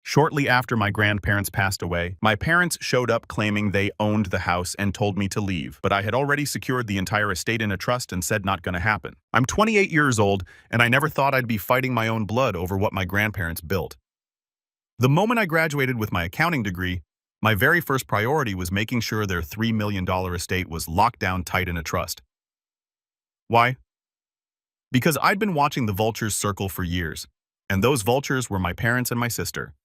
Shortly after my grandparents passed away, my parents showed up claiming they owned the house and told me to leave, but I had already secured the entire estate in a trust and said not gonna happen. I'm 28 years old, and I never thought I'd be fighting my own blood over what my grandparents built. The moment I graduated with my accounting degree, my very first priority was making sure their $3 million estate was locked down tight in a trust. Why? Because I'd been watching the vultures circle for years, and those vultures were my parents and my sister.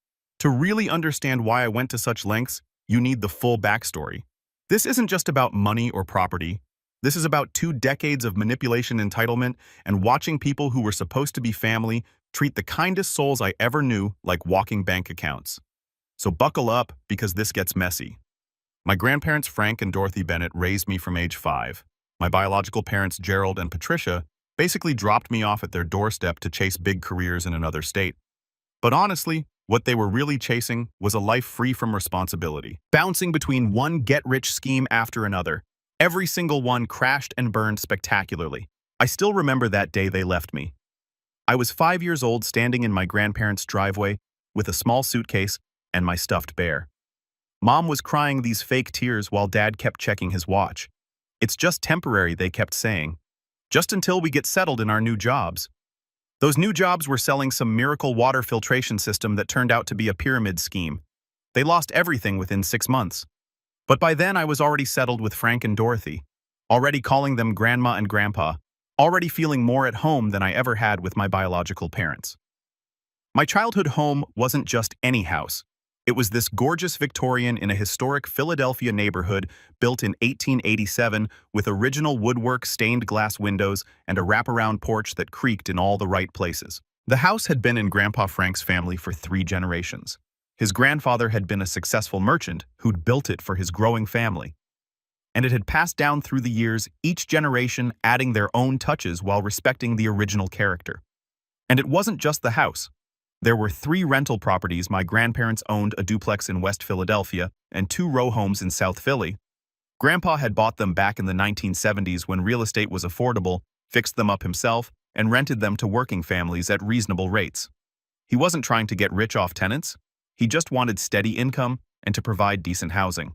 To really understand why I went to such lengths, you need the full backstory. This isn't just about money or property. This is about 2 decades of manipulation, entitlement, and watching people who were supposed to be family treat the kindest souls I ever knew like walking bank accounts. So buckle up, because this gets messy. My grandparents Frank and Dorothy Bennett raised me from age 5. My biological parents Gerald and Patricia basically dropped me off at their doorstep to chase big careers in another state. But honestly, what they were really chasing was a life free from responsibility, bouncing between one get-rich scheme after another. Every single one crashed and burned spectacularly. I still remember that day they left me. I was 5 years old, standing in my grandparents' driveway with a small suitcase and my stuffed bear. Mom was crying these fake tears while Dad kept checking his watch. It's just temporary, they kept saying. Just until we get settled in our new jobs. Those new jobs were selling some miracle water filtration system that turned out to be a pyramid scheme. They lost everything within 6 months. But by then I was already settled with Frank and Dorothy, already calling them Grandma and Grandpa, already feeling more at home than I ever had with my biological parents. My childhood home wasn't just any house. It was this gorgeous Victorian in a historic Philadelphia neighborhood built in 1887 with original woodwork, stained glass windows, and a wraparound porch that creaked in all the right places. The house had been in Grandpa Frank's family for 3 generations. His grandfather had been a successful merchant who'd built it for his growing family. And it had passed down through the years, each generation adding their own touches while respecting the original character. And it wasn't just the house. There were 3 rental properties. My grandparents owned a duplex in West Philadelphia and 2 row homes in South Philly. Grandpa had bought them back in the 1970s when real estate was affordable, fixed them up himself, and rented them to working families at reasonable rates. He wasn't trying to get rich off tenants. He just wanted steady income and to provide decent housing.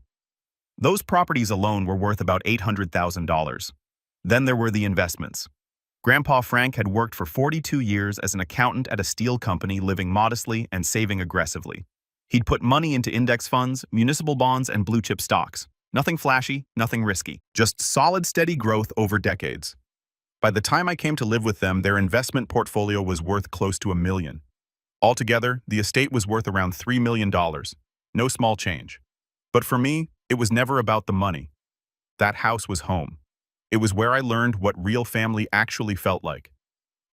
Those properties alone were worth about $800,000. Then there were the investments. Grandpa Frank had worked for 42 years as an accountant at a steel company, living modestly and saving aggressively. He'd put money into index funds, municipal bonds, and blue-chip stocks. Nothing flashy, nothing risky. Just solid, steady growth over decades. By the time I came to live with them, their investment portfolio was worth close to $1 million. Altogether, the estate was worth around $3 million. No small change. But for me, it was never about the money. That house was home. It was where I learned what real family actually felt like.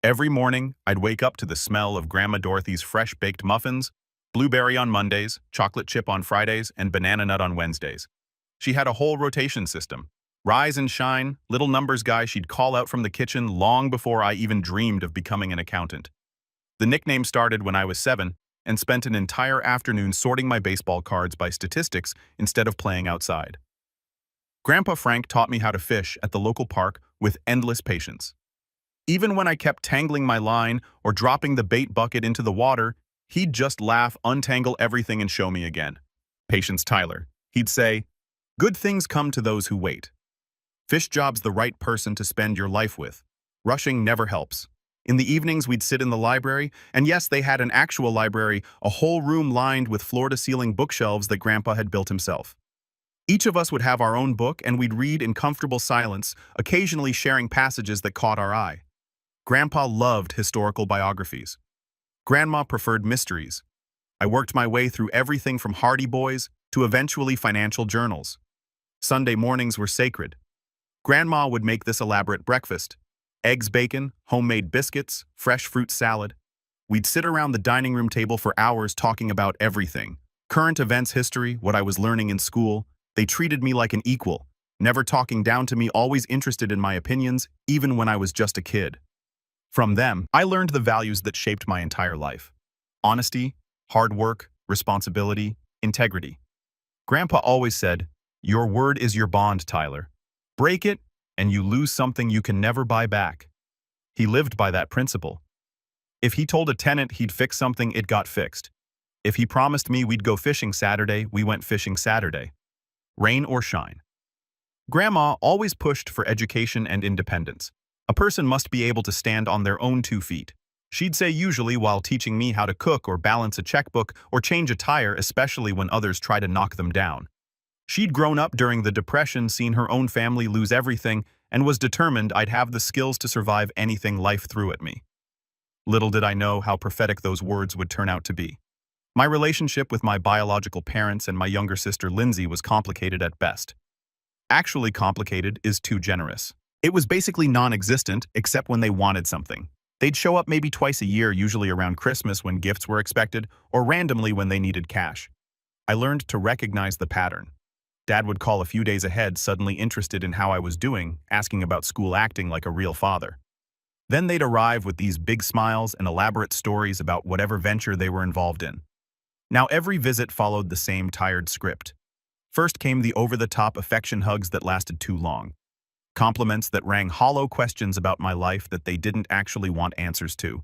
Every morning, I'd wake up to the smell of Grandma Dorothy's fresh-baked muffins, blueberry on Mondays, chocolate chip on Fridays, and banana nut on Wednesdays. She had a whole rotation system. Rise and shine, little numbers guy she'd call out from the kitchen long before I even dreamed of becoming an accountant. The nickname started when I was 7 and spent an entire afternoon sorting my baseball cards by statistics instead of playing outside. Grandpa Frank taught me how to fish at the local park with endless patience. Even when I kept tangling my line or dropping the bait bucket into the water, he'd just laugh, untangle everything, and show me again. Patience, Tyler. He'd say, "Good things come to those who wait." Fish job's the right person to spend your life with. Rushing never helps. In the evenings, we'd sit in the library, and yes, they had an actual library, a whole room lined with floor-to-ceiling bookshelves that Grandpa had built himself. Each of us would have our own book, and we'd read in comfortable silence, occasionally sharing passages that caught our eye. Grandpa loved historical biographies. Grandma preferred mysteries. I worked my way through everything from Hardy Boys to eventually financial journals. Sunday mornings were sacred. Grandma would make this elaborate breakfast: eggs, bacon, homemade biscuits, fresh fruit salad. We'd sit around the dining room table for hours talking about everything. Current events, history, what I was learning in school. They treated me like an equal, never talking down to me, always interested in my opinions, even when I was just a kid. From them, I learned the values that shaped my entire life: honesty, hard work, responsibility, integrity. Grandpa always said, "Your word is your bond, Tyler. Break it, and you lose something you can never buy back." He lived by that principle. If he told a tenant he'd fix something, it got fixed. If he promised me we'd go fishing Saturday, we went fishing Saturday. Rain or shine. Grandma always pushed for education and independence. A person must be able to stand on their own 2 feet. She'd say usually while teaching me how to cook or balance a checkbook or change a tire, especially when others try to knock them down. She'd grown up during the Depression, seen her own family lose everything, and was determined I'd have the skills to survive anything life threw at me. Little did I know how prophetic those words would turn out to be. My relationship with my biological parents and my younger sister Lindsay was complicated at best. Actually, complicated is too generous. It was basically non-existent, except when they wanted something. They'd show up maybe twice a year, usually around Christmas when gifts were expected, or randomly when they needed cash. I learned to recognize the pattern. Dad would call a few days ahead, suddenly interested in how I was doing, asking about school, acting like a real father. Then they'd arrive with these big smiles and elaborate stories about whatever venture they were involved in. Now every visit followed the same tired script. First came the over-the-top affection hugs that lasted too long. Compliments that rang hollow, questions about my life that they didn't actually want answers to.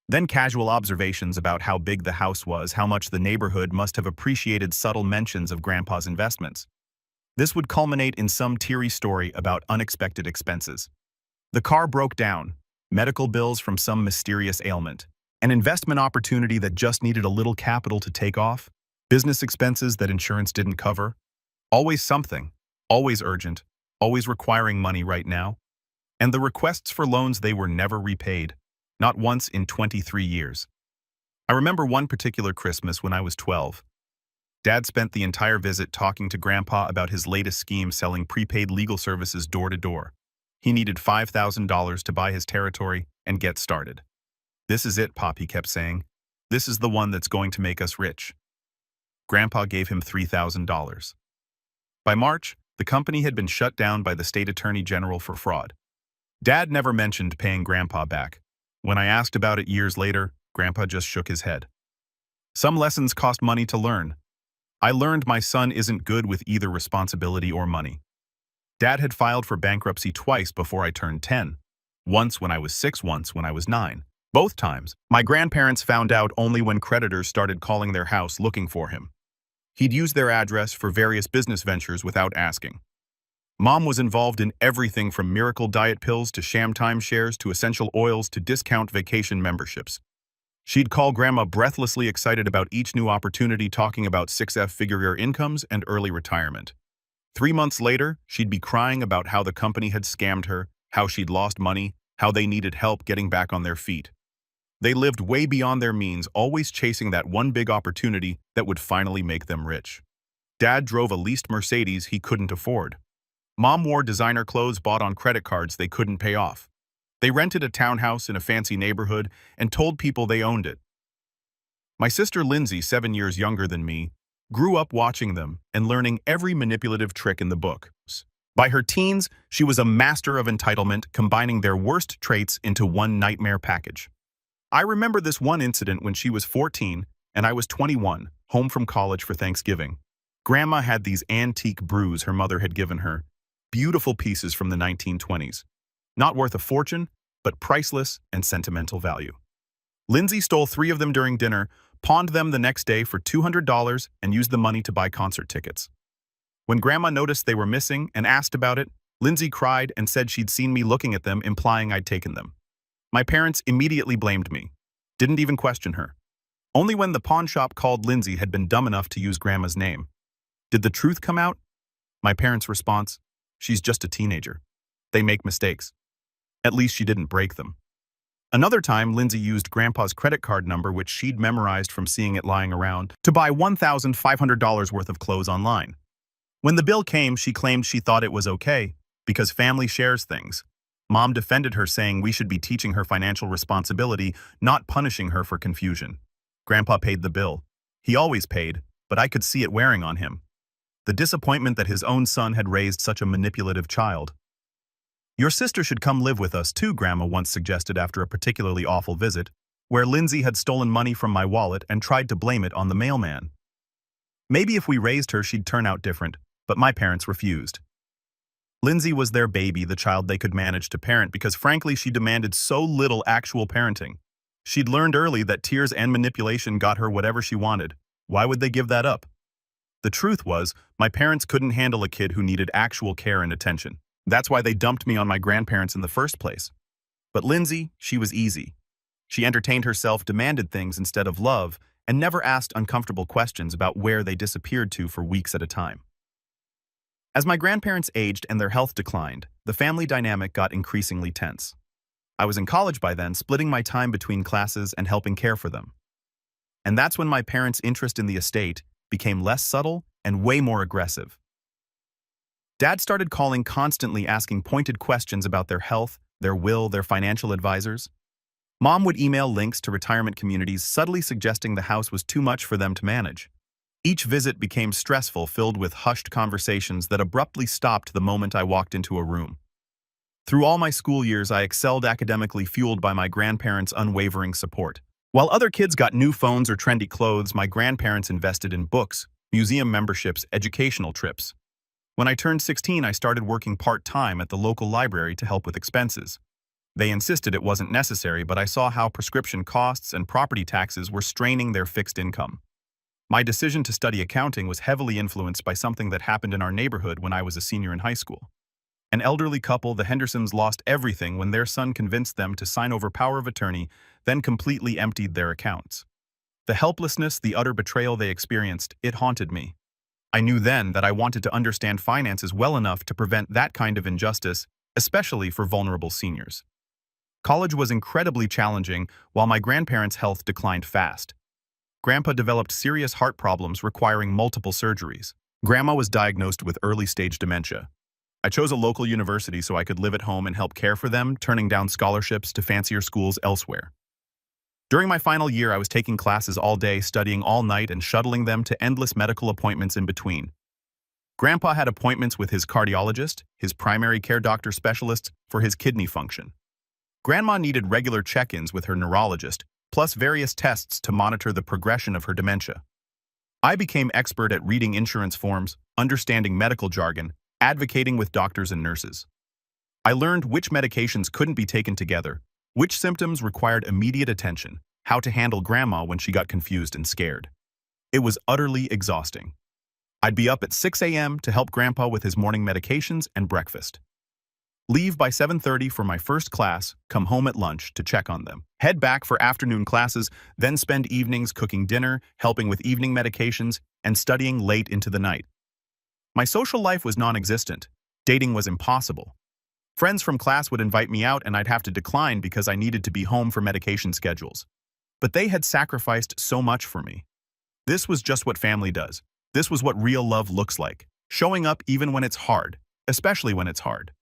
Then casual observations about how big the house was, how much the neighborhood must have appreciated subtle mentions of Grandpa's investments. This would culminate in some teary story about unexpected expenses. The car broke down, medical bills from some mysterious ailment, an investment opportunity that just needed a little capital to take off, business expenses that insurance didn't cover. Always something, always urgent, always requiring money right now. And the requests for loans, they were never repaid, not once in 23 years. I remember one particular Christmas when I was 12. Dad spent the entire visit talking to Grandpa about his latest scheme, selling prepaid legal services door to door. He needed $5,000 to buy his territory and get started. "This is it, Pop," he kept saying. "This is the one that's going to make us rich." Grandpa gave him $3,000. By March, the company had been shut down by the state attorney general for fraud. Dad never mentioned paying Grandpa back. When I asked about it years later, Grandpa just shook his head. Some lessons cost money to learn. I learned my son isn't good with either responsibility or money. Dad had filed for bankruptcy twice before I turned 10. Once when I was 6, once when I was 9. Both times, my grandparents found out only when creditors started calling their house looking for him. He'd used their address for various business ventures without asking. Mom was involved in everything from miracle diet pills to sham timeshares to essential oils to discount vacation memberships. She'd call Grandma breathlessly excited about each new opportunity, talking about 6-figure incomes and early retirement. 3 months later, she'd be crying about how the company had scammed her, how she'd lost money, how they needed help getting back on their feet. They lived way beyond their means, always chasing that one big opportunity that would finally make them rich. Dad drove a leased Mercedes he couldn't afford. Mom wore designer clothes bought on credit cards they couldn't pay off. They rented a townhouse in a fancy neighborhood and told people they owned it. My sister Lindsay, 7 years younger than me, grew up watching them and learning every manipulative trick in the books. By her teens, she was a master of entitlement, combining their worst traits into one nightmare package. I remember this one incident when she was 14 and I was 21, home from college for Thanksgiving. Grandma had these antique brews her mother had given her, beautiful pieces from the 1920s. Not worth a fortune, but priceless and sentimental value. Lindsay stole 3 of them during dinner, pawned them the next day for $200, and used the money to buy concert tickets. When Grandma noticed they were missing and asked about it, Lindsay cried and said she'd seen me looking at them, implying I'd taken them. My parents immediately blamed me. Didn't even question her. Only when the pawn shop called Lindsay had been dumb enough to use Grandma's name. Did the truth come out? My parents' response: "She's just a teenager. They make mistakes." At least she didn't break them. Another time, Lindsay used Grandpa's credit card number, which she'd memorized from seeing it lying around, to buy $1,500 worth of clothes online. When the bill came, she claimed she thought it was okay, because family shares things. Mom defended her, saying we should be teaching her financial responsibility, not punishing her for confusion. Grandpa paid the bill. He always paid, but I could see it wearing on him. The disappointment that his own son had raised such a manipulative child. "Your sister should come live with us too," Grandma once suggested after a particularly awful visit, where Lindsay had stolen money from my wallet and tried to blame it on the mailman. Maybe if we raised her, she'd turn out different, but my parents refused. Lindsay was their baby, the child they could manage to parent, because frankly she demanded so little actual parenting. She'd learned early that tears and manipulation got her whatever she wanted. Why would they give that up? The truth was, my parents couldn't handle a kid who needed actual care and attention. That's why they dumped me on my grandparents in the first place. But Lindsay, she was easy. She entertained herself, demanded things instead of love, and never asked uncomfortable questions about where they disappeared to for weeks at a time. As my grandparents aged and their health declined, the family dynamic got increasingly tense. I was in college by then, splitting my time between classes and helping care for them. And that's when my parents' interest in the estate became less subtle and way more aggressive. Dad started calling constantly, asking pointed questions about their health, their will, their financial advisors. Mom would email links to retirement communities, subtly suggesting the house was too much for them to manage. Each visit became stressful, filled with hushed conversations that abruptly stopped the moment I walked into a room. Through all my school years, I excelled academically, fueled by my grandparents' unwavering support. While other kids got new phones or trendy clothes, my grandparents invested in books, museum memberships, educational trips. When I turned 16, I started working part-time at the local library to help with expenses. They insisted it wasn't necessary, but I saw how prescription costs and property taxes were straining their fixed income. My decision to study accounting was heavily influenced by something that happened in our neighborhood when I was a senior in high school. An elderly couple, the Hendersons, lost everything when their son convinced them to sign over power of attorney, then completely emptied their accounts. The helplessness, the utter betrayal they experienced, it haunted me. I knew then that I wanted to understand finances well enough to prevent that kind of injustice, especially for vulnerable seniors. College was incredibly challenging, while my grandparents' health declined fast. Grandpa developed serious heart problems requiring multiple surgeries. Grandma was diagnosed with early-stage dementia. I chose a local university so I could live at home and help care for them, turning down scholarships to fancier schools elsewhere. During my final year, I was taking classes all day, studying all night, and shuttling them to endless medical appointments in between. Grandpa had appointments with his cardiologist, his primary care doctor specialists for his kidney function. Grandma needed regular check-ins with her neurologist, plus various tests to monitor the progression of her dementia. I became expert at reading insurance forms, understanding medical jargon, advocating with doctors and nurses. I learned which medications couldn't be taken together, which symptoms required immediate attention, how to handle Grandma when she got confused and scared. It was utterly exhausting. I'd be up at 6 a.m. to help Grandpa with his morning medications and breakfast. Leave by 7:30 for my first class, come home at lunch to check on them. Head back for afternoon classes, then spend evenings cooking dinner, helping with evening medications, and studying late into the night. My social life was non-existent. Dating was impossible. Friends from class would invite me out and I'd have to decline because I needed to be home for medication schedules. But they had sacrificed so much for me. This was just what family does. This was what real love looks like. Showing up even when it's hard, especially when it's hard.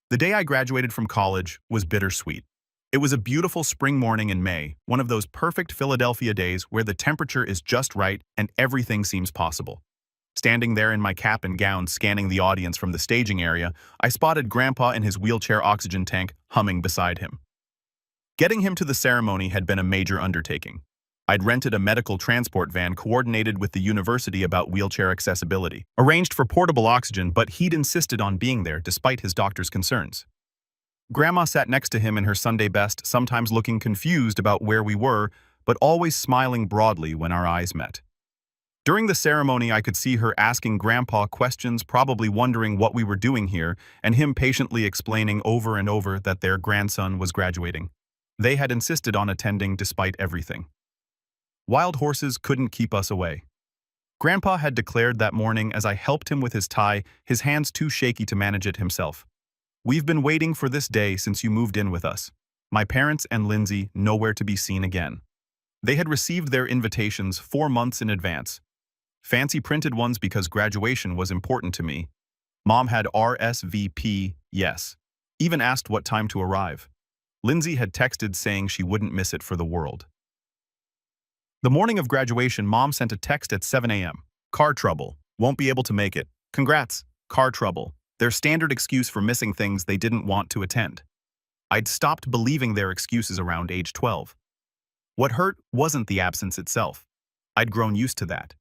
The day I graduated from college was bittersweet. It was a beautiful spring morning in May, one of those perfect Philadelphia days where the temperature is just right and everything seems possible. Standing there in my cap and gown, scanning the audience from the staging area, I spotted Grandpa in his wheelchair oxygen tank, humming beside him. Getting him to the ceremony had been a major undertaking. I'd rented a medical transport van coordinated with the university about wheelchair accessibility, arranged for portable oxygen, but he'd insisted on being there despite his doctor's concerns. Grandma sat next to him in her Sunday best, sometimes looking confused about where we were, but always smiling broadly when our eyes met. During the ceremony, I could see her asking Grandpa questions, probably wondering what we were doing here, and him patiently explaining over and over that their grandson was graduating. They had insisted on attending despite everything. Wild horses couldn't keep us away. Grandpa had declared that morning as I helped him with his tie, his hands too shaky to manage it himself. "We've been waiting for this day since you moved in with us." My parents and Lindsay nowhere to be seen again. They had received their invitations 4 months in advance. Fancy printed ones because graduation was important to me. Mom had RSVP, yes. Even asked what time to arrive. Lindsay had texted saying she wouldn't miss it for the world. The morning of graduation, Mom sent a text at 7 a.m. "Car trouble. Won't be able to make it. Congrats. Car trouble." Their standard excuse for missing things they didn't want to attend. I'd stopped believing their excuses around age 12. What hurt wasn't the absence itself. I'd grown used to that.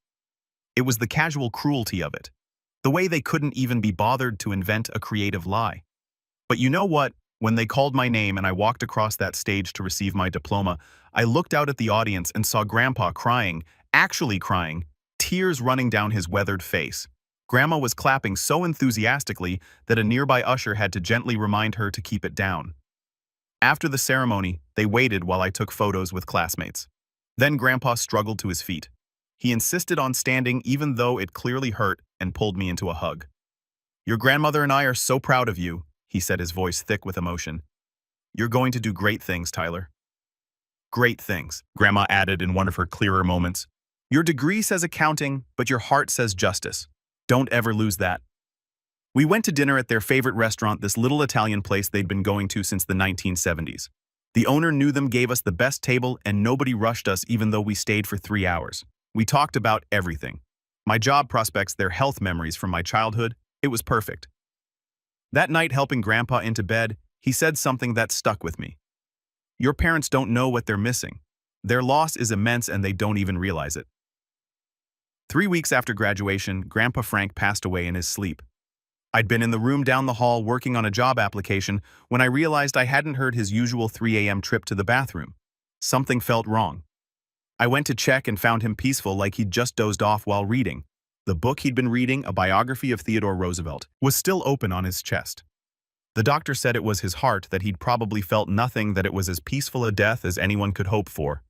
It was the casual cruelty of it. The way they couldn't even be bothered to invent a creative lie. But you know what? When they called my name and I walked across that stage to receive my diploma, I looked out at the audience and saw Grandpa crying, actually crying, tears running down his weathered face. Grandma was clapping so enthusiastically that a nearby usher had to gently remind her to keep it down. After the ceremony, they waited while I took photos with classmates. Then Grandpa struggled to his feet. He insisted on standing even though it clearly hurt and pulled me into a hug. "Your grandmother and I are so proud of you," he said, his voice thick with emotion. "You're going to do great things, Tyler." "Great things," Grandma added in one of her clearer moments. "Your degree says accounting, but your heart says justice. Don't ever lose that." We went to dinner at their favorite restaurant, this little Italian place they'd been going to since the 1970s. The owner knew them, gave us the best table, and nobody rushed us even though we stayed for 3 hours. We talked about everything. My job prospects, their health memories from my childhood. It was perfect. That night, helping Grandpa into bed, he said something that stuck with me. "Your parents don't know what they're missing. Their loss is immense and they don't even realize it." 3 weeks after graduation, Grandpa Frank passed away in his sleep. I'd been in the room down the hall working on a job application when I realized I hadn't heard his usual 3 a.m. trip to the bathroom. Something felt wrong. I went to check and found him peaceful, like he'd just dozed off while reading. The book he'd been reading, a biography of Theodore Roosevelt, was still open on his chest. The doctor said it was his heart, that he'd probably felt nothing, that it was as peaceful a death as anyone could hope for.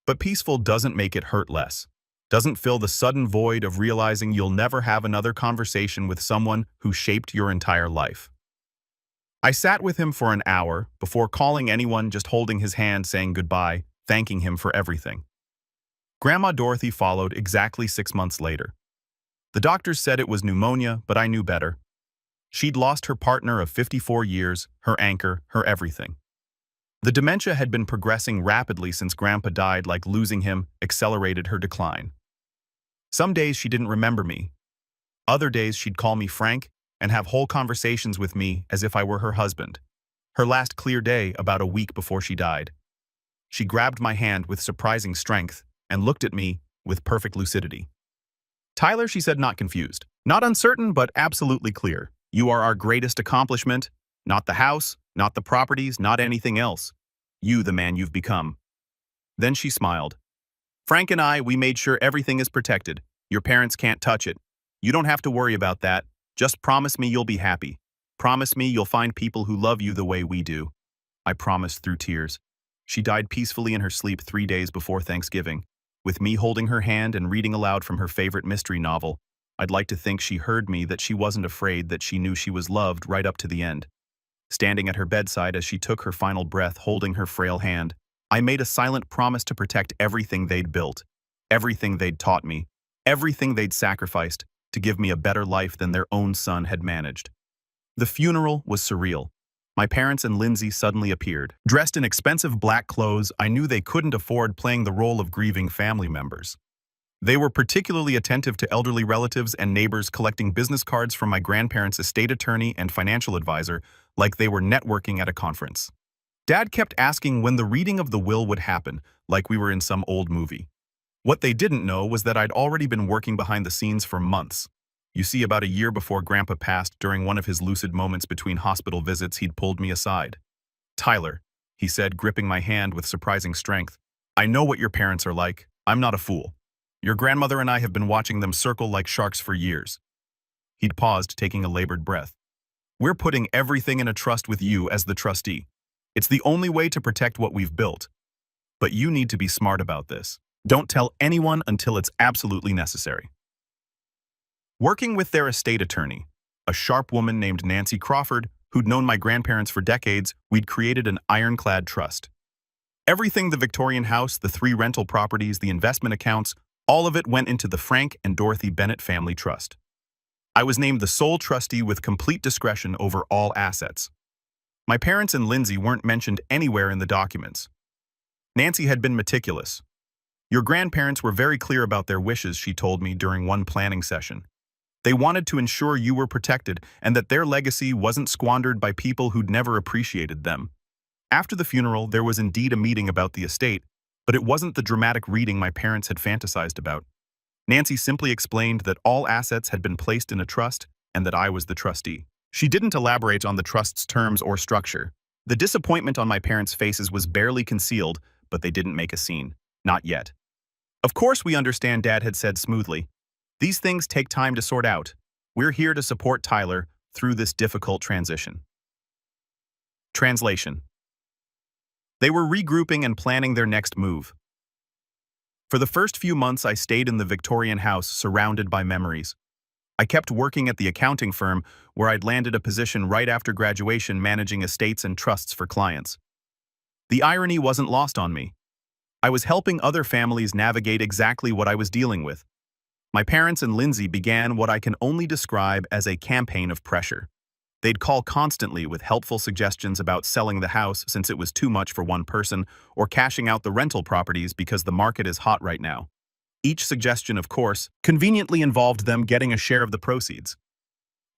But peaceful doesn't make it hurt less. Doesn't fill the sudden void of realizing you'll never have another conversation with someone who shaped your entire life. I sat with him for an hour, before calling anyone, just holding his hand, saying goodbye, thanking him for everything. Grandma Dorothy followed exactly 6 months later. The doctors said it was pneumonia, but I knew better. She'd lost her partner of 54 years, her anchor, her everything. The dementia had been progressing rapidly since Grandpa died, like losing him accelerated her decline. Some days she didn't remember me. Other days she'd call me Frank and have whole conversations with me as if I were her husband. Her last clear day, about a week before she died. She grabbed my hand with surprising strength and looked at me with perfect lucidity. "Tyler," she said, not confused. "Not uncertain, but absolutely clear. You are our greatest accomplishment. Not the house, not the properties, not anything else. You, the man you've become." Then she smiled. "Frank and I, we made sure everything is protected. Your parents can't touch it. You don't have to worry about that. Just promise me you'll be happy. Promise me you'll find people who love you the way we do." I promised through tears. She died peacefully in her sleep 3 days before Thanksgiving, with me holding her hand and reading aloud from her favorite mystery novel. I'd like to think she heard me, that she wasn't afraid, that she knew she was loved right up to the end. Standing at her bedside as she took her final breath, holding her frail hand, I made a silent promise to protect everything they'd built, everything they'd taught me, everything they'd sacrificed to give me a better life than their own son had managed. The funeral was surreal. My parents and Lindsay suddenly appeared. Dressed in expensive black clothes, I knew they couldn't afford playing the role of grieving family members. They were particularly attentive to elderly relatives and neighbors, collecting business cards from my grandparents' estate attorney and financial advisor, like they were networking at a conference. Dad kept asking when the reading of the will would happen, like we were in some old movie. What they didn't know was that I'd already been working behind the scenes for months. You see, about a year before Grandpa passed, during one of his lucid moments between hospital visits, he'd pulled me aside. "Tyler," he said, gripping my hand with surprising strength, "I know what your parents are like. I'm not a fool. Your grandmother and I have been watching them circle like sharks for years." He'd paused, taking a labored breath. "We're putting everything in a trust with you as the trustee. It's the only way to protect what we've built. But you need to be smart about this. Don't tell anyone until it's absolutely necessary." Working with their estate attorney, a sharp woman named Nancy Crawford, who'd known my grandparents for decades, we'd created an ironclad trust. Everything, the Victorian house, the 3 rental properties, the investment accounts, all of it went into the Frank and Dorothy Bennett Family Trust. I was named the sole trustee with complete discretion over all assets. My parents and Lindsay weren't mentioned anywhere in the documents. Nancy had been meticulous. "Your grandparents were very clear about their wishes," she told me during one planning session. "They wanted to ensure you were protected and that their legacy wasn't squandered by people who'd never appreciated them." After the funeral, there was indeed a meeting about the estate, but it wasn't the dramatic reading my parents had fantasized about. Nancy simply explained that all assets had been placed in a trust and that I was the trustee. She didn't elaborate on the trust's terms or structure. The disappointment on my parents' faces was barely concealed, but they didn't make a scene. Not yet. Of course we understand, Dad had said smoothly. These things take time to sort out. We're here to support Tyler through this difficult transition. Translation. They were regrouping and planning their next move. For the first few months, I stayed in the Victorian house, surrounded by memories. I kept working at the accounting firm where I'd landed a position right after graduation managing estates and trusts for clients. The irony wasn't lost on me. I was helping other families navigate exactly what I was dealing with. My parents and Lindsay began what I can only describe as a campaign of pressure. They'd call constantly with helpful suggestions about selling the house since it was too much for one person, or cashing out the rental properties because the market is hot right now. Each suggestion, of course, conveniently involved them getting a share of the proceeds.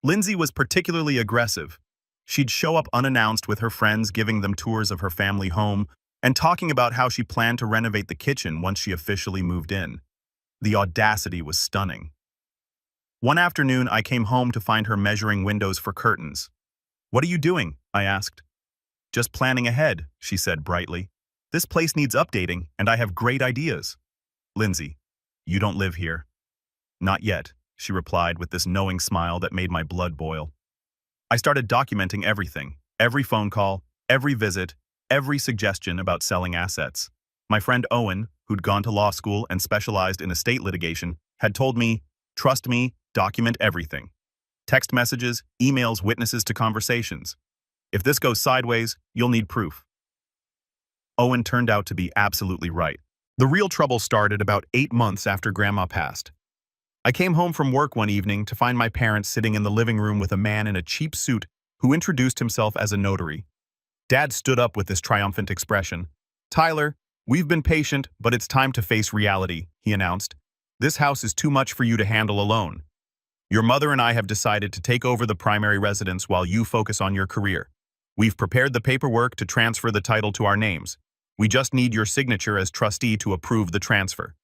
Lindsay was particularly aggressive. She'd show up unannounced with her friends, giving them tours of her family home and talking about how she planned to renovate the kitchen once she officially moved in. The audacity was stunning. One afternoon, I came home to find her measuring windows for curtains. "What are you doing?" I asked. "Just planning ahead," she said brightly. "This place needs updating, and I have great ideas." "Lindsay, you don't live here." "Not yet," she replied with this knowing smile that made my blood boil. I started documenting everything, every phone call, every visit, every suggestion about selling assets. My friend Owen, who'd gone to law school and specialized in estate litigation, had told me, "Trust me, document everything. Text messages, emails, witnesses to conversations. If this goes sideways, you'll need proof." Owen turned out to be absolutely right. The real trouble started about 8 months after Grandma passed. I came home from work one evening to find my parents sitting in the living room with a man in a cheap suit who introduced himself as a notary. Dad stood up with this triumphant expression. "Tyler, we've been patient, but it's time to face reality," he announced. "This house is too much for you to handle alone. Your mother and I have decided to take over the primary residence while you focus on your career. We've prepared the paperwork to transfer the title to our names. We just need your signature as trustee to approve the transfer."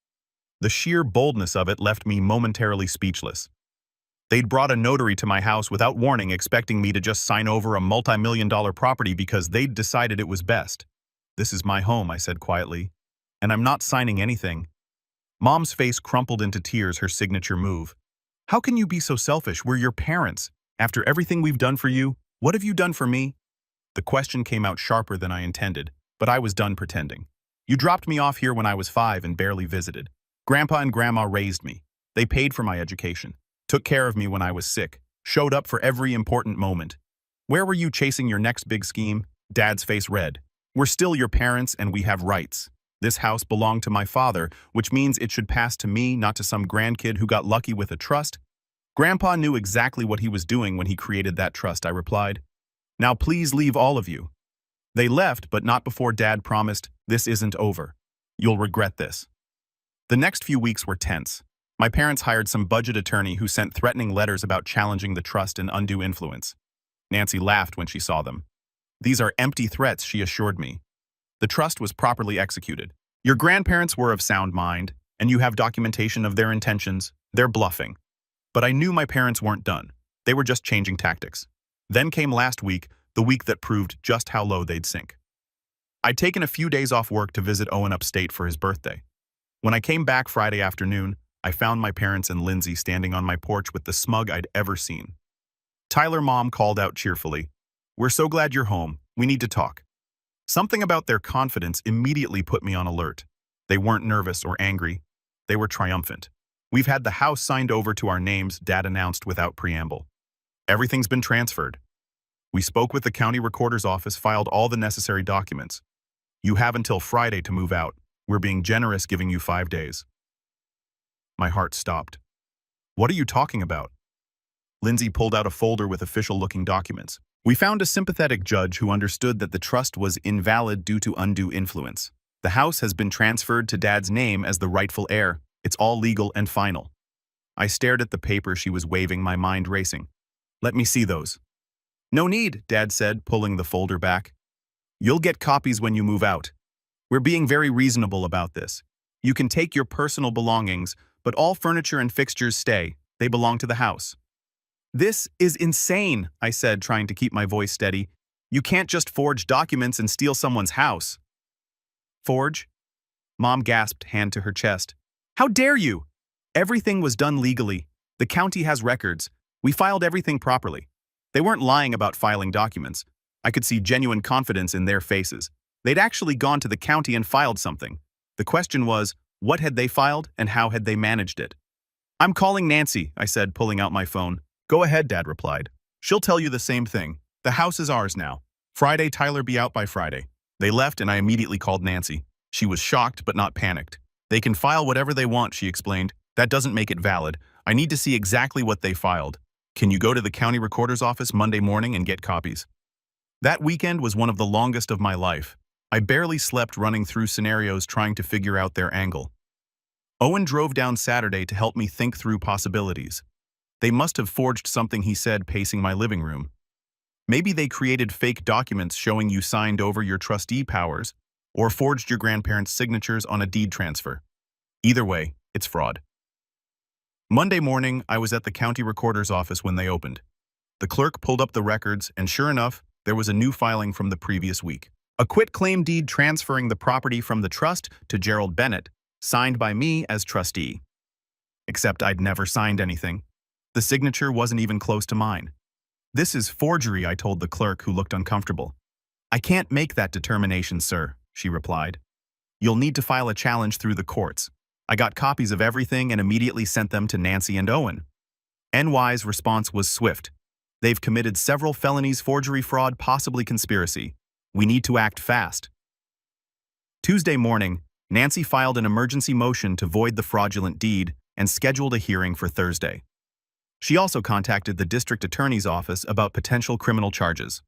The sheer boldness of it left me momentarily speechless. They'd brought a notary to my house without warning, expecting me to just sign over a multi-million-dollar property because they'd decided it was best. "This is my home," I said quietly, "and I'm not signing anything." Mom's face crumpled into tears, her signature move. "How can you be so selfish? We're your parents. After everything we've done for you, what have you done for me?" The question came out sharper than I intended, but I was done pretending. "You dropped me off here when I was 5 and barely visited. Grandpa and Grandma raised me. They paid for my education, took care of me when I was sick, showed up for every important moment. Where were you chasing your next big scheme?" Dad's face red. "We're still your parents and we have rights. This house belonged to my father, which means it should pass to me, not to some grandkid who got lucky with a trust." "Grandpa knew exactly what he was doing when he created that trust," I replied. "Now please leave, all of you." They left, but not before Dad promised, "This isn't over. You'll regret this." The next few weeks were tense. My parents hired some budget attorney who sent threatening letters about challenging the trust and undue influence. Nancy laughed when she saw them. "These are empty threats," she assured me. "The trust was properly executed. Your grandparents were of sound mind, and you have documentation of their intentions. They're bluffing." But I knew my parents weren't done. They were just changing tactics. Then came last week, the week that proved just how low they'd sink. I'd taken a few days off work to visit Owen upstate for his birthday. When I came back Friday afternoon, I found my parents and Lindsay standing on my porch with the smug I'd ever seen. Tyler, Mom called out cheerfully, "We're so glad you're home. We need to talk." Something about their confidence immediately put me on alert. They weren't nervous or angry. They were triumphant. "We've had the house signed over to our names," Dad announced without preamble. "Everything's been transferred. We spoke with the county recorder's office, filed all the necessary documents. You have until Friday to move out. We're being generous, giving you 5 days." My heart stopped. "What are you talking about?" Lindsay pulled out a folder with official-looking documents. "We found a sympathetic judge who understood that the trust was invalid due to undue influence. The house has been transferred to Dad's name as the rightful heir. It's all legal and final." I stared at the paper she was waving, my mind racing. "Let me see those." "No need," Dad said, pulling the folder back. "You'll get copies when you move out. We're being very reasonable about this. You can take your personal belongings, but all furniture and fixtures stay. They belong to the house." "This is insane," I said, trying to keep my voice steady. "You can't just forge documents and steal someone's house." "Forge?" Mom gasped, hand to her chest. How dare you? Everything was done legally. The county has records. We filed everything properly. They weren't lying about filing documents. I could see genuine confidence in their faces. They'd actually gone to the county and filed something. The question was, what had they filed and how had they managed it? I'm calling Nancy, I said, pulling out my phone. Go ahead, Dad replied. She'll tell you the same thing. The house is ours now. Friday, Tyler be out by Friday. They left and I immediately called Nancy. She was shocked but not panicked. They can file whatever they want, she explained. That doesn't make it valid. I need to see exactly what they filed. Can you go to the county recorder's office Monday morning and get copies? That weekend was one of the longest of my life. I barely slept running through scenarios trying to figure out their angle. Owen drove down Saturday to help me think through possibilities. They must have forged something he said pacing my living room. Maybe they created fake documents showing you signed over your trustee powers, or forged your grandparents' signatures on a deed transfer. Either way, it's fraud. Monday morning, I was at the county recorder's office when they opened. The clerk pulled up the records, and sure enough, there was a new filing from the previous week. A quitclaim deed transferring the property from the trust to Gerald Bennett, signed by me as trustee. Except I'd never signed anything. The signature wasn't even close to mine. This is forgery, I told the clerk, who looked uncomfortable. I can't make that determination, sir, she replied. You'll need to file a challenge through the courts. I got copies of everything and immediately sent them to Nancy and Owen. NY's response was swift. They've committed several felonies: forgery, fraud, possibly conspiracy. We need to act fast. Tuesday morning, Nancy filed an emergency motion to void the fraudulent deed and scheduled a hearing for Thursday. She also contacted the district attorney's office about potential criminal charges.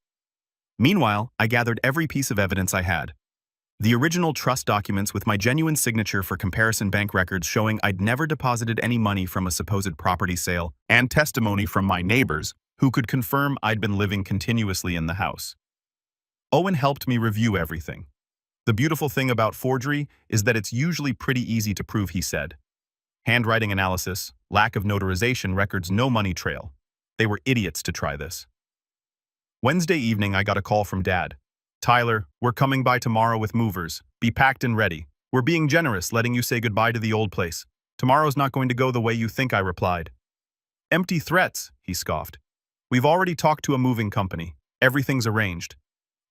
Meanwhile, I gathered every piece of evidence I had. The original trust documents with my genuine signature for comparison bank records showing I'd never deposited any money from a supposed property sale, and testimony from my neighbors who could confirm I'd been living continuously in the house. Owen helped me review everything. The beautiful thing about forgery is that it's usually pretty easy to prove, he said. Handwriting analysis, lack of notarization records no money trail. They were idiots to try this. Wednesday evening, I got a call from Dad. Tyler, we're coming by tomorrow with movers. Be packed and ready. We're being generous, letting you say goodbye to the old place. Tomorrow's not going to go the way you think, I replied. Empty threats, he scoffed. We've already talked to a moving company. Everything's arranged.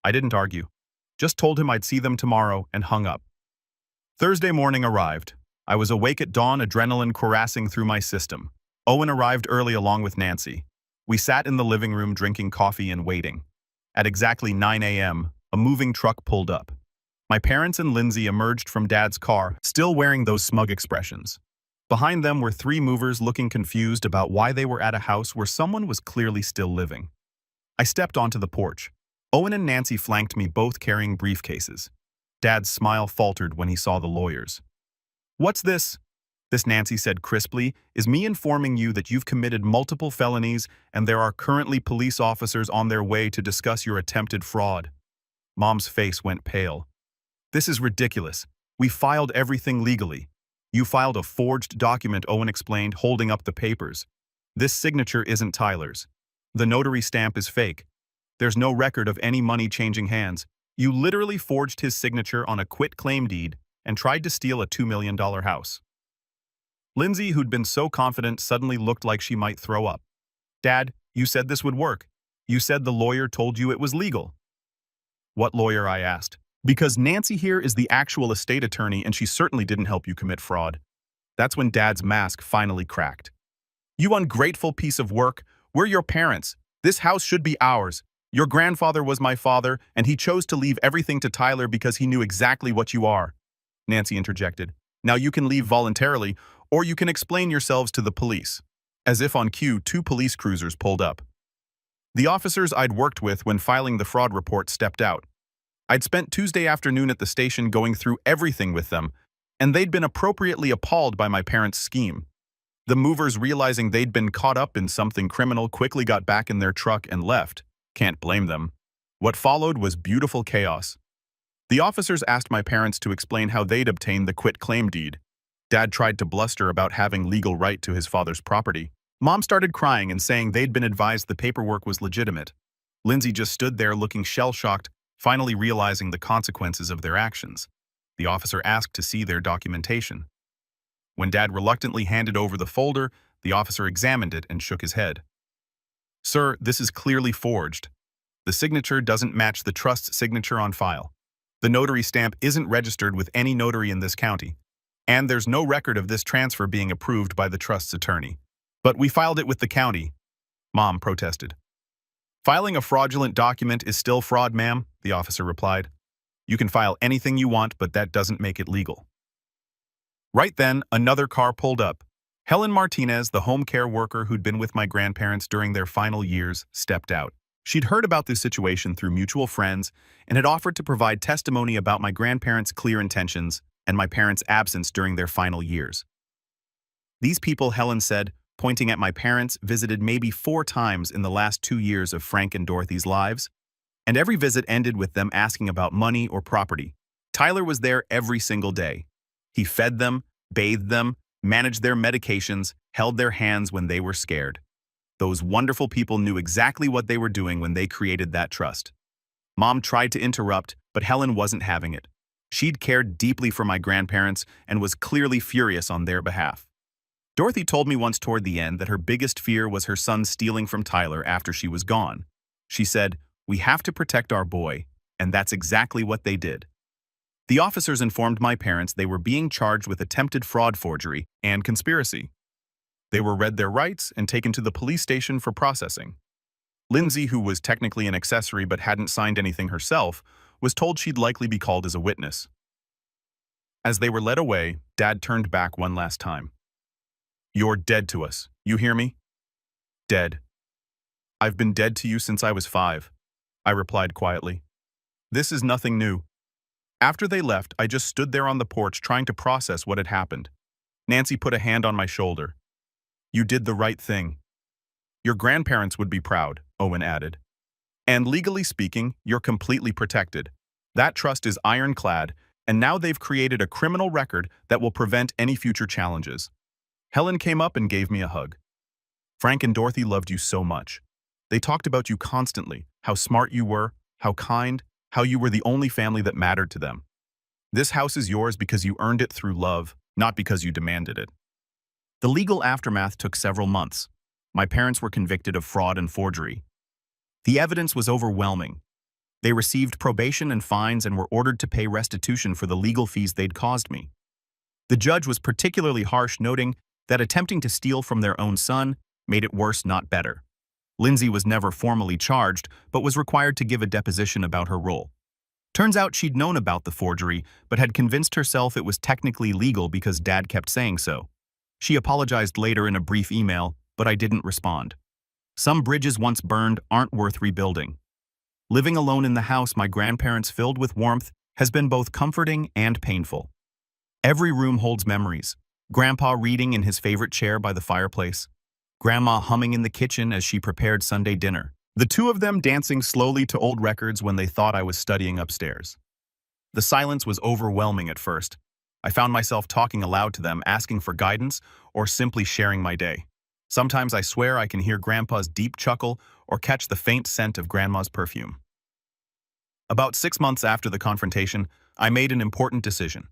I didn't argue. Just told him I'd see them tomorrow and hung up. Thursday morning arrived. I was awake at dawn, adrenaline coursing through my system. Owen arrived early along with Nancy. We sat in the living room drinking coffee and waiting. At exactly 9 a.m., a moving truck pulled up. My parents and Lindsay emerged from Dad's car, still wearing those smug expressions. Behind them were three movers looking confused about why they were at a house where someone was clearly still living. I stepped onto the porch. Owen and Nancy flanked me, both carrying briefcases. Dad's smile faltered when he saw the lawyers. What's this? This, Nancy said crisply, is me informing you that you've committed multiple felonies and there are currently police officers on their way to discuss your attempted fraud. Mom's face went pale. This is ridiculous. We filed everything legally. You filed a forged document, Owen explained, holding up the papers. This signature isn't Tyler's. The notary stamp is fake. There's no record of any money changing hands. You literally forged his signature on a quitclaim deed and tried to steal a $2 million house. Lindsay, who'd been so confident, suddenly looked like she might throw up. Dad, you said this would work. You said the lawyer told you it was legal. What lawyer? I asked. Because Nancy here is the actual estate attorney and she certainly didn't help you commit fraud. That's when Dad's mask finally cracked. You ungrateful piece of work. We're your parents. This house should be ours. Your grandfather was my father, and he chose to leave everything to Tyler because he knew exactly what you are. Nancy interjected. Now you can leave voluntarily, or you can explain yourselves to the police. As if on cue, two police cruisers pulled up. The officers I'd worked with when filing the fraud report stepped out. I'd spent Tuesday afternoon at the station going through everything with them, and they'd been appropriately appalled by my parents' scheme. The movers, realizing they'd been caught up in something criminal, quickly got back in their truck and left. Can't blame them. What followed was beautiful chaos. The officers asked my parents to explain how they'd obtained the quitclaim deed. Dad tried to bluster about having legal right to his father's property. Mom started crying and saying they'd been advised the paperwork was legitimate. Lindsay just stood there looking shell-shocked, finally realizing the consequences of their actions. The officer asked to see their documentation. When Dad reluctantly handed over the folder, the officer examined it and shook his head. "Sir, this is clearly forged. The signature doesn't match the trust's signature on file. The notary stamp isn't registered with any notary in this county, and there's no record of this transfer being approved by the trust's attorney. But we filed it with the county," Mom protested. "Filing a fraudulent document is still fraud, ma'am," the officer replied. "You can file anything you want, but that doesn't make it legal." Right then, another car pulled up. Helen Martinez, the home care worker who'd been with my grandparents during their final years, stepped out. She'd heard about this situation through mutual friends and had offered to provide testimony about my grandparents' clear intentions and my parents' absence during their final years. "These people," Helen said, pointing at my parents, visited maybe 4 times in the last 2 years of Frank and Dorothy's lives, and every visit ended with them asking about money or property. Tyler was there every single day. He fed them, bathed them, managed their medications, held their hands when they were scared. Those wonderful people knew exactly what they were doing when they created that trust. Mom tried to interrupt, but Helen wasn't having it. She'd cared deeply for my grandparents and was clearly furious on their behalf. Dorothy told me once toward the end that her biggest fear was her son stealing from Tyler after she was gone. She said, "We have to protect our boy," and that's exactly what they did. The officers informed my parents they were being charged with attempted fraud, forgery, and conspiracy. They were read their rights and taken to the police station for processing. Lindsay, who was technically an accessory but hadn't signed anything herself, was told she'd likely be called as a witness. As they were led away, Dad turned back one last time. "You're dead to us. You hear me? Dead. I've been dead to you since I was 5, I replied quietly. "This is nothing new." After they left, I just stood there on the porch trying to process what had happened. Nancy put a hand on my shoulder. "You did the right thing. Your grandparents would be proud," Owen added. "And legally speaking, you're completely protected. That trust is ironclad, and now they've created a criminal record that will prevent any future challenges." Helen came up and gave me a hug. "Frank and Dorothy loved you so much. They talked about you constantly, how smart you were, how kind, how you were the only family that mattered to them. This house is yours because you earned it through love, not because you demanded it." The legal aftermath took several months. My parents were convicted of fraud and forgery. The evidence was overwhelming. They received probation and fines and were ordered to pay restitution for the legal fees they'd caused me. The judge was particularly harsh, noting that attempting to steal from their own son made it worse, not better. Lindsay was never formally charged, but was required to give a deposition about her role. Turns out she'd known about the forgery, but had convinced herself it was technically legal because Dad kept saying so. She apologized later in a brief email, but I didn't respond. Some bridges once burned aren't worth rebuilding. Living alone in the house my grandparents filled with warmth has been both comforting and painful. Every room holds memories. Grandpa reading in his favorite chair by the fireplace. Grandma humming in the kitchen as she prepared Sunday dinner. The two of them dancing slowly to old records when they thought I was studying upstairs. The silence was overwhelming at first. I found myself talking aloud to them, asking for guidance, or simply sharing my day. Sometimes I swear I can hear Grandpa's deep chuckle or catch the faint scent of Grandma's perfume. About 6 months after the confrontation, I made an important decision.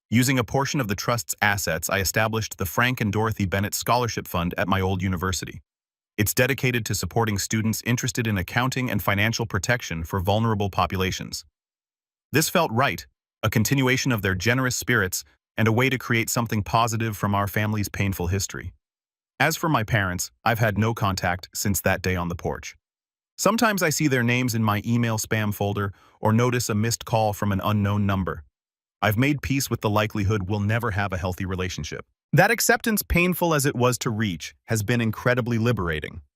Using a portion of the trust's assets, I established the Frank and Dorothy Bennett Scholarship Fund at my old university. It's dedicated to supporting students interested in accounting and financial protection for vulnerable populations. This felt right, a continuation of their generous spirits and a way to create something positive from our family's painful history. As for my parents, I've had no contact since that day on the porch. Sometimes I see their names in my email spam folder or notice a missed call from an unknown number. I've made peace with the likelihood we'll never have a healthy relationship. That acceptance, painful as it was to reach, has been incredibly liberating.